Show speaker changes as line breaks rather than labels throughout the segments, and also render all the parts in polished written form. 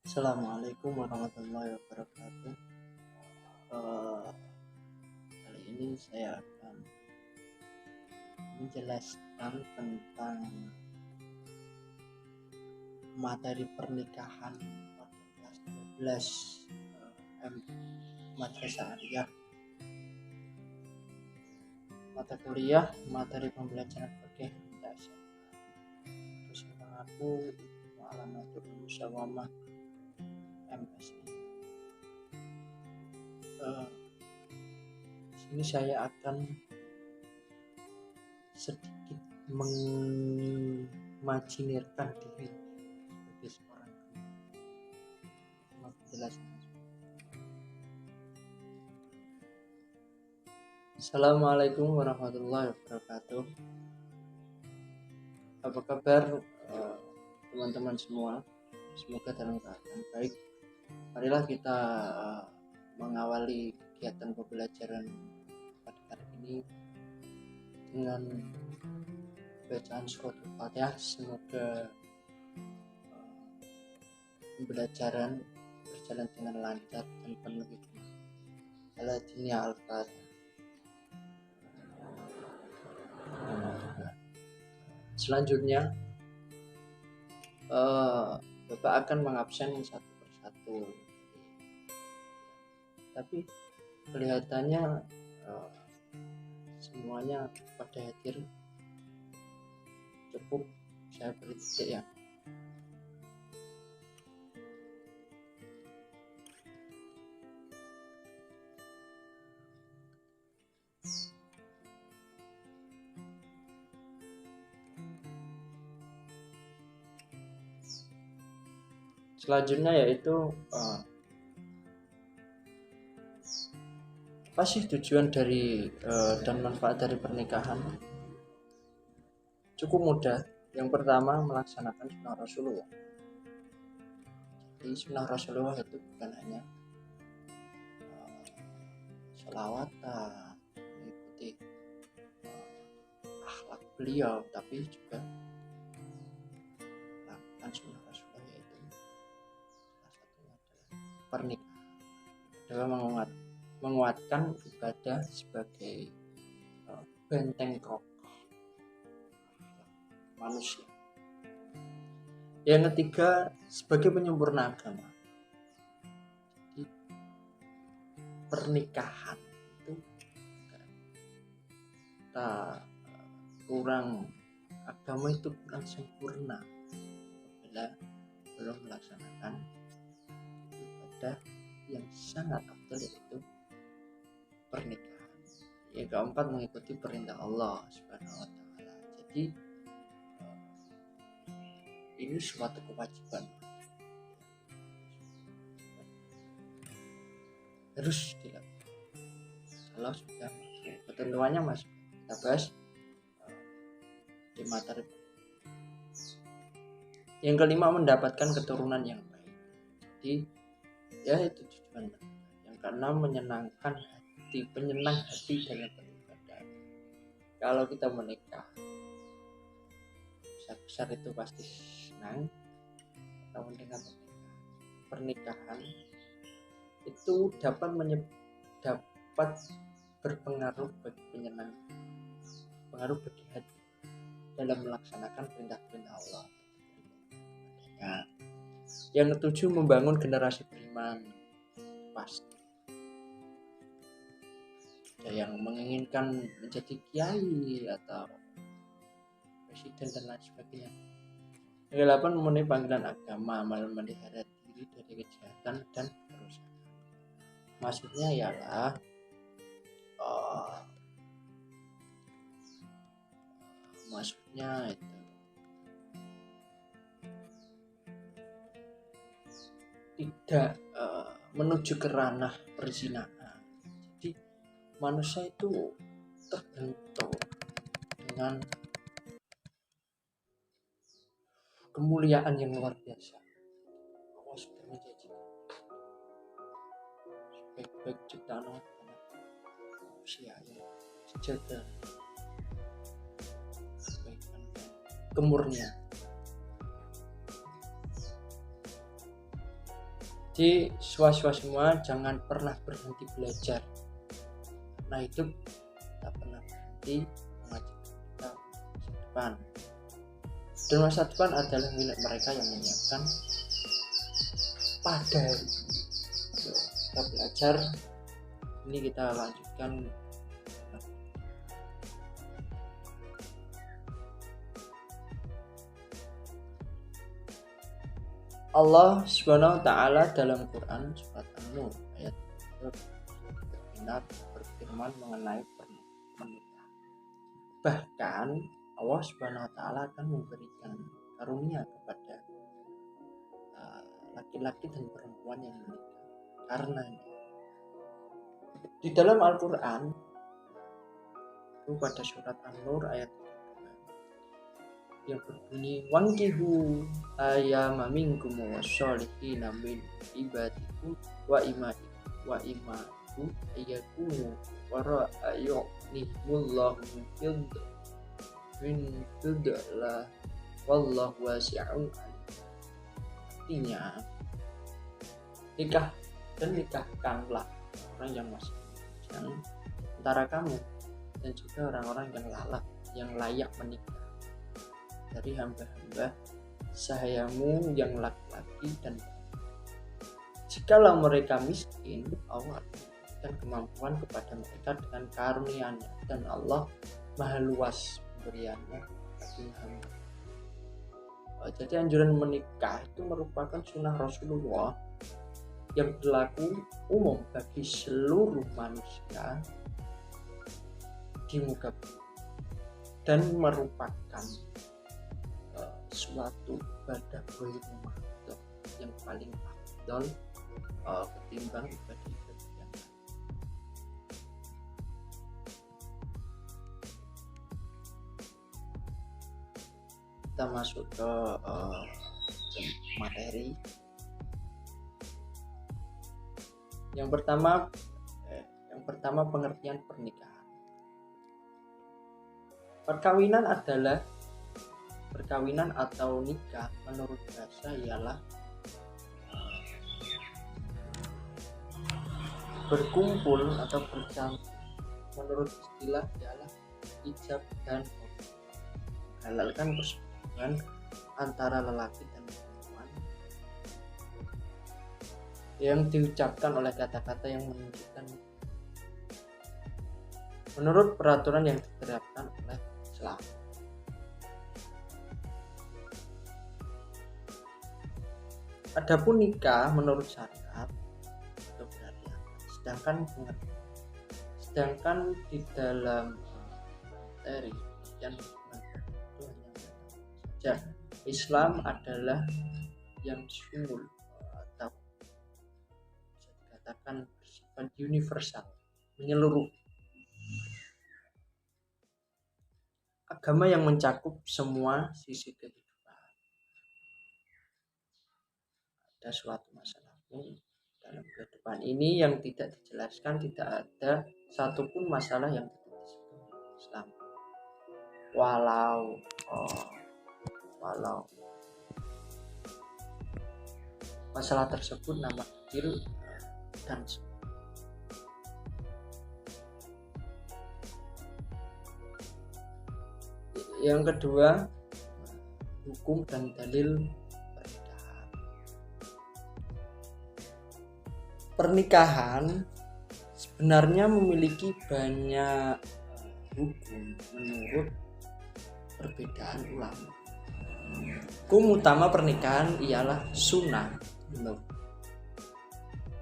Assalamualaikum warahmatullahi wabarakatuh. Eh, Kali ini saya akan menjelaskan tentang materi pernikahan pada kelas 12 Madrasah Aliyah. Mata kuliah materi pembelajaran fikih dasar. Terus tentang aku Mu'alamatul Musawamah MSI. Sini saya akan sedikit mengimajinirkan diri sebagai seorang penjelasan. Assalamualaikum warahmatullahi wabarakatuh. Apa kabar teman-teman semua? Semoga dalam keadaan baik. Marilah kita mengawali kegiatan pembelajaran pada hari ini dengan bacaan surat Al-Fatihah. Semoga pembelajaran berjalan dengan lancar dan penuh hikmah. Al-Fatihah. Selanjutnya Bapak akan mengabsen satu persatu, tapi kelihatannya semuanya pada hadir. Cukup saya beri titik ya. Selanjutnya yaitu apa sih tujuan dari dan manfaat dari pernikahan? Cukup mudah. Yang pertama, melaksanakan sunnah Rasulullah. Jadi sunnah Rasulullah itu bukan hanya sholawatan, mengikuti akhlak beliau, tapi juga melakukan sunnah Rasulullah, yaitu salah satunya adalah pernikahan. Adalah menguatkan ibadah sebagai benteng kokoh manusia. Yang ketiga, sebagai penyempurna agama. Jadi pernikahan itu kita kurang, agama itu kurang sempurna apabila belum melaksanakan ibadah yang sangat afdal, yaitu pernikahan. Yang keempat, mengikuti perintah Allah Subhanahu wa Ta'ala. Jadi ini suatu kewajiban, harus dilakukan. Kalau sudah ketentuannya masuk, kita bahas di materi. Yang kelima, mendapatkan keturunan yang baik. Jadi ya itu tujuan. Yang keenam, menyenangkan hati, penyenang hati dalam beribadah. Kalau kita menikah, besar-besar itu pasti senang. Namun dengan pernikahan itu dapat berpengaruh bagi pengaruh bagi hati dalam melaksanakan perintah-perintah Allah. Nah, yang ketujuh, membangun generasi beriman. Pasti ada yang menginginkan menjadi kiai atau presiden dan lain sebagainya. Yang ke-8, memenuhi panggilan agama, memelihara diri dari kejahatan dan kerusakan. Maksudnya ialah itu tidak menuju ke ranah perzinahan. Jadi manusia itu terbentuk dengan kemuliaan yang luar biasa. Allah sudah menjanjikan sebaik-baik ciptaan manusia yang sejahtera, kebaikan, kemurnian. Jadi siswa-siswa semua jangan pernah berhenti belajar, karena hidup tak pernah berhenti mengajarkan kita masa depan. Dan masa depan adalah milik mereka yang menyiapkan pada hari ini. Kita belajar, ini kita lanjutkan. Allah Subhanahu wa taala dalam Quran surat An-Nur ayat 3 berfirman mengenai pernikahan. Bahkan Allah Subhanahu wa taala akan memberikan karunia kepada laki-laki dan perempuan yang menikah. Karena di dalam Al-Qur'an itu pada surat An-Nur ayat yang berbunyi wankihu ayyama minkum wasolihina min ibadikum wa imaikum ayyakunu wara ayu'nihullahu min fidlah wallahu wasi'un alim. Artinya nikah dan nikahkanlah orang yang masih bujang antara kamu dan juga orang-orang yang layak menikah dari hamba-hamba sahayamu yang laki-laki dan jikalau mereka miskin, Allah akan kemampuan kepada mereka dengan karunia-Nya dan Allah maha luas pemberiannya bagi hamba. Jadi anjuran menikah itu merupakan sunnah Rasulullah yang berlaku umum bagi seluruh manusia di muka bumi dan merupakan suatu ibadah berumah yang paling afdal ketimbang ibadah-ibadah yang lain. Kita masuk ke materi. Yang pertama pengertian pernikahan. Perkawinan atau nikah menurut bahasa ialah berkumpul atau bercampur. Menurut istilah ialah ijab dan halalkan persetujuan antara lelaki dan perempuan yang diucapkan oleh kata-kata yang menunjukkan menurut peraturan yang diterapkan oleh Islam. Adapun nikah menurut syariat itu berarti apa? Sedangkan di dalam materi yang saja Islam adalah yang sumul atau bisa dikatakan bersifat universal, menyeluruh. Agama yang mencakup semua sisi kehidupan. Ada suatu masalah pun dalam kehidupan ini yang tidak dijelaskan, tidak ada satupun masalah yang tidak disebut Islam. Walau masalah tersebut nama kecil dan yang kedua hukum dan dalil pernikahan sebenarnya memiliki banyak hukum menurut perbedaan ulama. Hukum utama pernikahan ialah sunnah.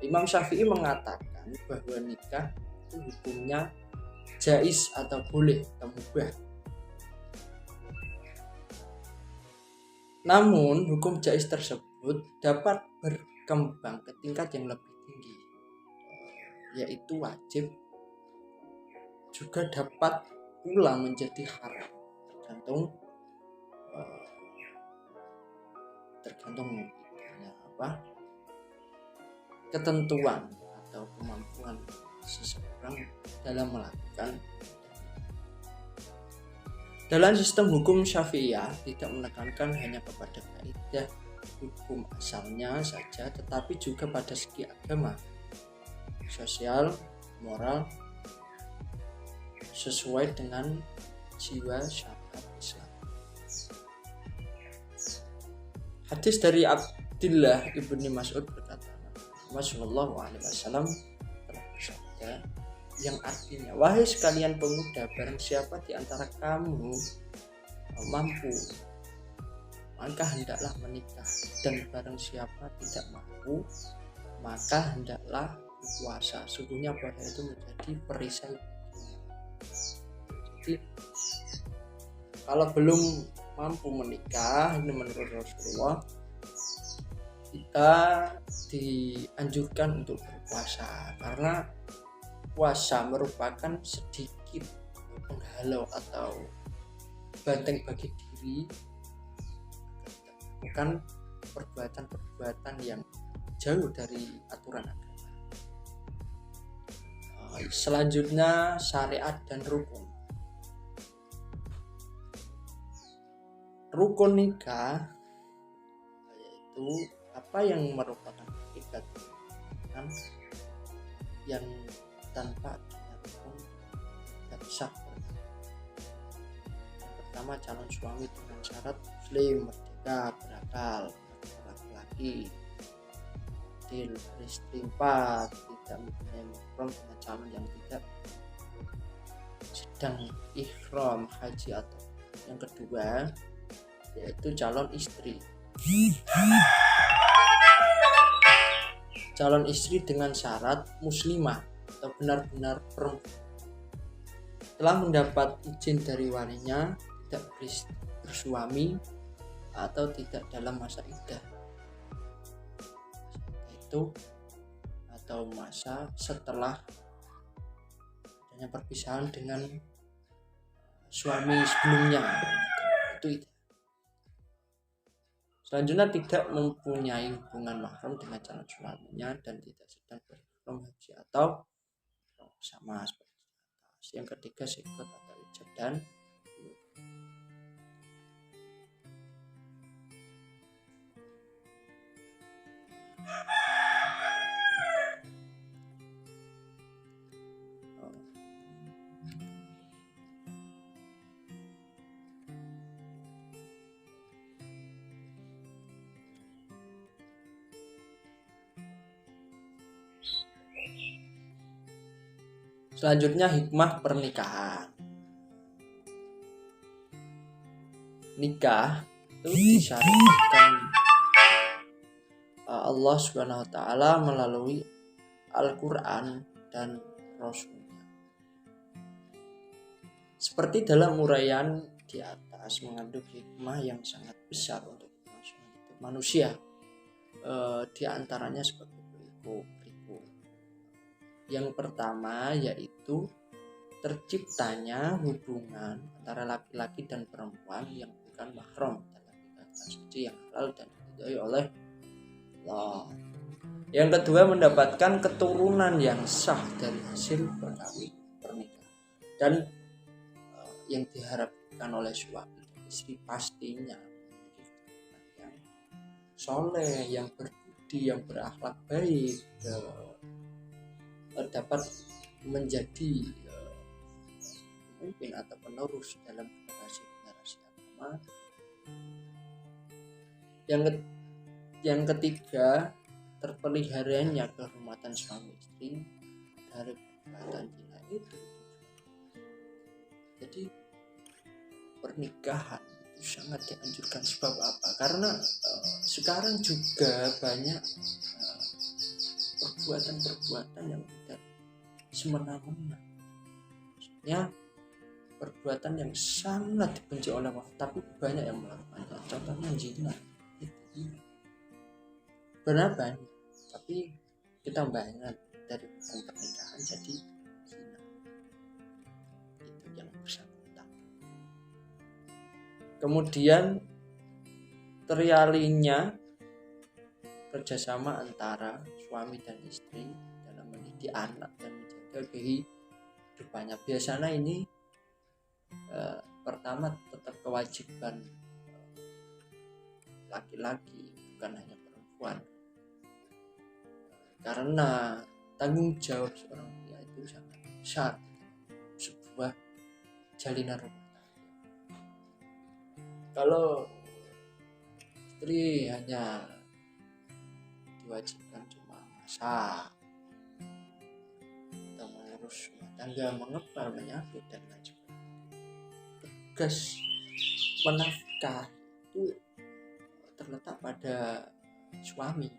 Imam Syafi'i mengatakan bahwa nikah itu hukumnya jais atau boleh atau mubah. Namun hukum jais tersebut dapat berkembang ke tingkat yang lebih tinggi, yaitu wajib, juga dapat pula menjadi haram, tergantung ketentuan atau kemampuan seseorang dalam melakukan. Dalam sistem hukum Syafi'iyah tidak menekankan hanya kepada kaidah hukum asalnya saja, tetapi juga pada segi agama, sosial, moral, sesuai dengan jiwa syariat Islam. Hadis dari Abdullah ibni Mas'ud berkata, Rasulullah Shallallahu Alaihi Wasallam telah bersabda, yang artinya, wahai sekalian pemuda, barang siapa di antara kamu mampu, maka hendaklah menikah, dan barang siapa tidak mampu, maka hendaklah berpuasa. Sungguhnya puasa itu menjadi perisai. Jadi kalau belum mampu menikah, ini menurut Rasulullah, kita dianjurkan untuk berpuasa, karena puasa merupakan sedikit penghalau atau benteng bagi diri, bukan perbuatan-perbuatan yang jauh dari aturan agama. Selanjutnya syariat dan rukun. Rukun nikah yaitu apa yang merupakan hakikat yang tanpa rukun tidak sah. Pertama, calon suami dengan syarat muslim, merdeka, berakal, laki-laki, adil, beristri 4, tidak mempunyai mahram dengan calon yang tidak sedang ihram haji. Atau yang kedua yaitu calon istri. Calon istri dengan syarat muslimah atau benar-benar perempuan, telah mendapat izin dari walinya, tidak bersuami atau tidak dalam masa iddah, itu atau masa setelah adanya perpisahan dengan suami sebelumnya, itu. Selanjutnya, tidak mempunyai hubungan mahram dengan calon suaminya dan tidak sedang berihram haji atau sama seperti atas. Yang ketiga, sikot atau ijab dan selanjutnya, hikmah pernikahan. Nikah itu disyariatkan Allah Subhanahu wa taala melalui Al-Qur'an dan Rasulnya. Seperti dalam uraian di atas, mengandung hikmah yang sangat besar untuk manusia. Di antaranya seperti berikut. Yang pertama yaitu terciptanya hubungan antara laki-laki dan perempuan yang bukan mahram dalam ikatan suci yang halal dan diridhoi oleh Allah. Yang kedua, mendapatkan keturunan yang sah dari hasil pernikahan. Dan yang diharapkan oleh suami dan istri pastinya yang soleh, yang berbudi, yang berakhlak baik, dapat menjadi pemimpin atau penerus dalam generasi agama. Yang ketiga, terpeliharanya kehormatan suami istri dari perbuatan zina itu. Jadi pernikahan itu sangat dianjurkan. Sebab apa? Karena sekarang juga banyak perbuatan-perbuatan yang tidak semena-mena, maksudnya perbuatan yang sangat dibenci oleh Allah, tapi banyak yang melakukannya. Contohnya zina, itu benar banyak, tapi kita banyak dari hukum pernikahan jadi zina, itu yang bersangkutan. Kemudian terjalinya kerjasama antara suami dan istri dalam mendidik anak dan menjaga kehidupannya. Biasanya ini pertama tetap kewajiban laki-laki bukan hanya perempuan, karena tanggung jawab seorang pria itu sangat besar sebuah jalinan rumah tangga. Kalau istri hanya diwajibkan cuma masak atau mengurus rumah tangga, mengepal, menyapu dan lain sebagainya, tugas menafkah itu terletak pada suami.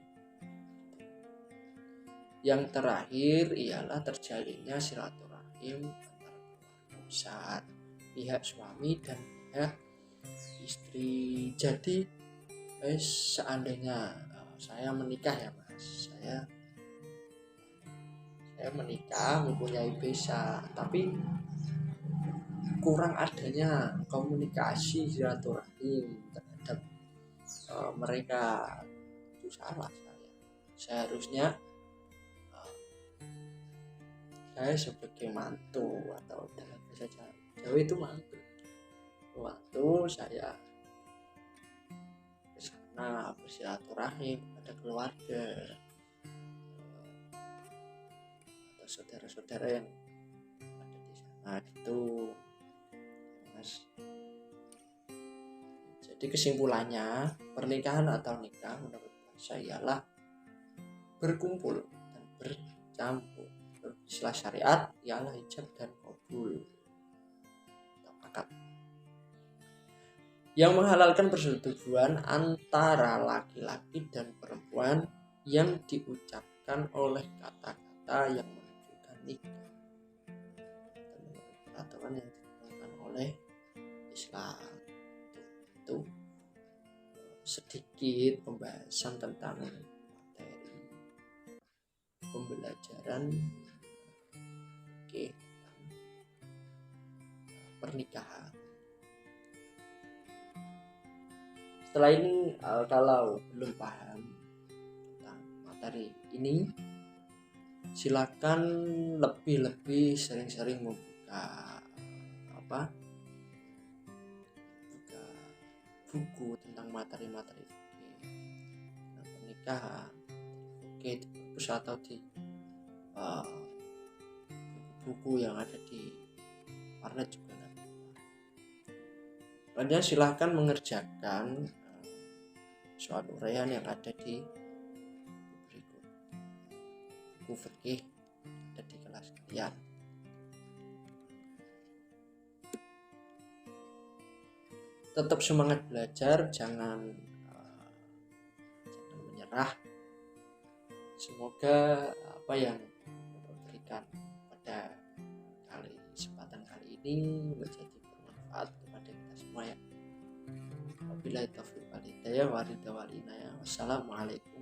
Yang terakhir ialah terjalinnya silaturahim antara keluarga besar, pihak suami dan pihak istri. Jadi seandainya saya menikah ya mas, saya menikah mempunyai besan, tapi kurang adanya komunikasi silaturahim terhadap mereka, itu salah saya. Seharusnya saya sebagai mantu, atau dalam bahasa Jawa itu mantu saya ke sana bersilaturahim kepada keluarga atau saudara-saudara yang ada di sana gitu mas. Jadi kesimpulannya, pernikahan atau nikah menurut saya ialah berkumpul dan bercampur. Istilah syariat ialah ijab dan qabul atau akad, yang menghalalkan persetubuhan antara laki-laki dan perempuan yang diucapkan oleh kata-kata yang menunjukkan nikah dan menurut peraturan yang ditentukan oleh Islam. Itu sedikit pembahasan tentang materi pembelajaran tentang pernikahan. Setelah ini kalau belum paham tentang materi ini, silakan lebih sering-sering membuka buku tentang materi-materi tentang pernikahan, di perpus atau di buku yang ada di warnet juga nanti. Selanjutnya silahkan mengerjakan soal uraian yang ada di buku berikut, buku fikih ada di kelas kalian. Tetap semangat belajar, jangan menyerah. Semoga apa yang Bapak berikan pada kesempatan kali ini menjadi bermanfaat kepada kita semua ya. Wabillahi taufiq wal hidayah wa ridha wal inayah. Wassalamualaikum.